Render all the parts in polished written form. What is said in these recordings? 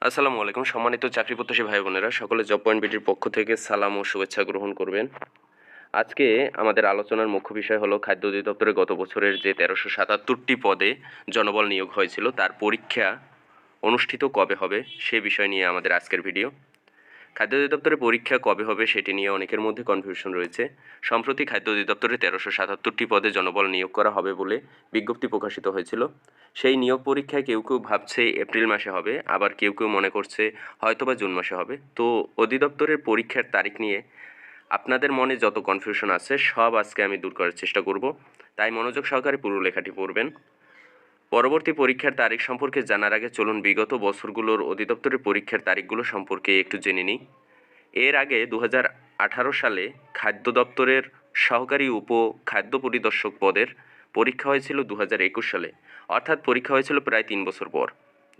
আসসালামু আলাইকুম। সম্মানিত চাকরি প্রত্যাশী ভাই বোনেরা, সকলে জব পয়েন্ট বিডির পক্ষ থেকে সালাম ও শুভেচ্ছা গ্রহণ করবেন। আজকে আমাদের আলোচনার মুখ্য বিষয় হলো খাদ্য অধিদপ্তরে গত বছরের যে ১৩৭৭টি পদে জনবল নিয়োগ হয়েছিল তার পরীক্ষা অনুষ্ঠিত কবে হবে সে বিষয় নিয়ে আমাদের আজকের ভিডিও। খাদ্য অধিদপ্তরের পরীক্ষা কবে হবে সেটি নিয়ে অনেকের মধ্যে কনফিউশন রয়েছে। সম্প্রতি খাদ্য অধিদপ্তরে ১৩৭৭টি পদে জনবল নিয়োগ করা হবে বলে বিজ্ঞপ্তি প্রকাশিত হয়েছিল। সেই নিয়োগ পরীক্ষায় কেউ কেউ ভাবছে এপ্রিল মাসে হবে, আবার কেউ কেউ মনে করছে হয়তোবা জুন মাসে হবে। তো অধিদপ্তরের পরীক্ষার তারিখ নিয়ে আপনাদের মনে যত কনফিউশন আছে সব আজকে আমি দূর করার চেষ্টা করব, তাই মনোযোগ সহকারে পুরো লেখাটি পড়বেন। পরবর্তী পরীক্ষার তারিখ সম্পর্কে জানার আগে চলুন বিগত বছরগুলোর অধিদপ্তরের পরীক্ষার তারিখগুলো সম্পর্কে একটু জেনে নিই। এর আগে ২০১৮ সালে খাদ্য দপ্তরের সহকারী উপ খাদ্য পরিদর্শক পদের পরীক্ষা হয়েছিল ২০২১ সালে, অর্থাৎ পরীক্ষা হয়েছিল প্রায় ৩ বছর পর।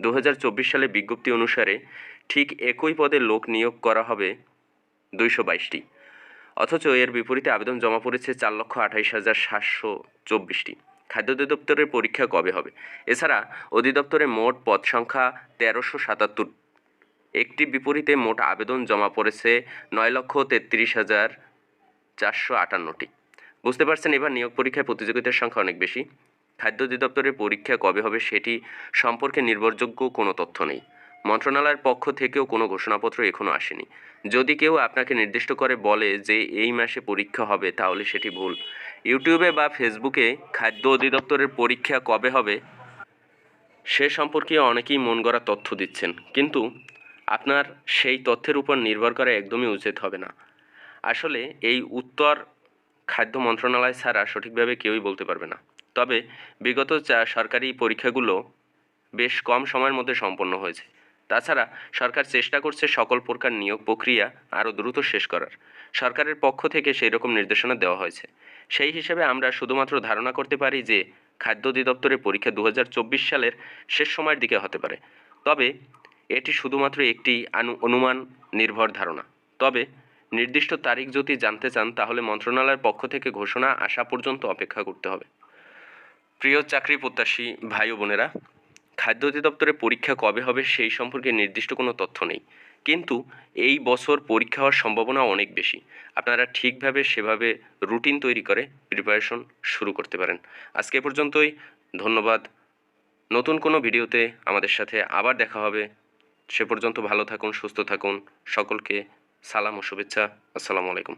২০২৪ সালে বিজ্ঞপ্তি অনুসারে ঠিক একই পদে লোক নিয়োগ করা হবে ২২২টি, অথচ এর বিপরীতে আবেদন জমা পড়েছে ৪,২৮,৭২৪টি। খাদ্য অধিদপ্তরের পরীক্ষা কবে হবে? এছাড়া অধিদপ্তরে মোট পদ সংখ্যা ১৩৭৭, একটি বিপরীতে মোট আবেদন জমা পড়েছে ৯,৩৩,৪৫৮টি। বুঝতে পারছেন এবার নিয়োগ পরীক্ষায় প্রতিযোগিতার সংখ্যা অনেক বেশি। খাদ্য অধিদপ্তরের পরীক্ষা কবে হবে সেটি সম্পর্কে নির্ভরযোগ্য কোনো তথ্য নেই। মন্ত্রণালয়ের পক্ষ থেকেও কোনো ঘোষণাপত্র এখনও আসেনি। যদি কেউ আপনাকে নির্দিষ্ট করে বলে যে এই মাসে পরীক্ষা হবে তাহলে সেটি ভুল। ইউটিউবে বা ফেসবুকে খাদ্য অধিদপ্তরের পরীক্ষা কবে হবে সে সম্পর্কে অনেকেই মন গড়া তথ্য দিচ্ছেন, কিন্তু আপনার সেই তথ্যের উপর নির্ভর করা একদমই উচিত হবে না। আসলে এই উত্তর খাদ্য মন্ত্রণালয় ছাড়া সঠিকভাবে কেউই বলতে পারবে না। তবে বিগত সরকারি পরীক্ষাগুলো বেশ কম সময়ের মধ্যে সম্পন্ন হয়েছে। তাছাড়া সরকার চেষ্টা করছে সকল প্রকার নিয়োগ প্রক্রিয়া আরও দ্রুত শেষ করার। সরকারের পক্ষ থেকে সেই রকম নির্দেশনা দেওয়া হয়েছে। সেই হিসেবে আমরা শুধুমাত্র ধারণা করতে পারি যে খাদ্য অধিদপ্তরের পরীক্ষা ২০২৪ সালের শেষ সময়ের দিকে হতে পারে। তবে এটি শুধুমাত্র একটি অনুমান নির্ভর ধারণা। তবে নির্দিষ্ট তারিখ যদি জানতে চান তাহলে মন্ত্রণালয়ের পক্ষ থেকে ঘোষণা আসা পর্যন্ত অপেক্ষা করতে হবে। প্রিয় চাকরি প্রত্যাশী ভাই ও বোনেরা, খাদ্য অধিদপ্তরের পরীক্ষা কবে হবে সেই সম্পর্কে নির্দিষ্ট কোনো তথ্য নেই, কিন্তু এই বছর পরীক্ষা হওয়ার সম্ভাবনা অনেক বেশি। আপনারা ঠিকভাবে সেভাবে রুটিন তৈরি করে প্রিপারেশন শুরু করতে পারেন। আজকে এ পর্যন্তই। ধন্যবাদ। নতুন কোনো ভিডিওতে আমাদের সাথে আবার দেখা হবে। সে পর্যন্ত ভালো থাকুন, সুস্থ থাকুন। সকলকে সালাম ও শুভেচ্ছা। আসসালামু আলাইকুম।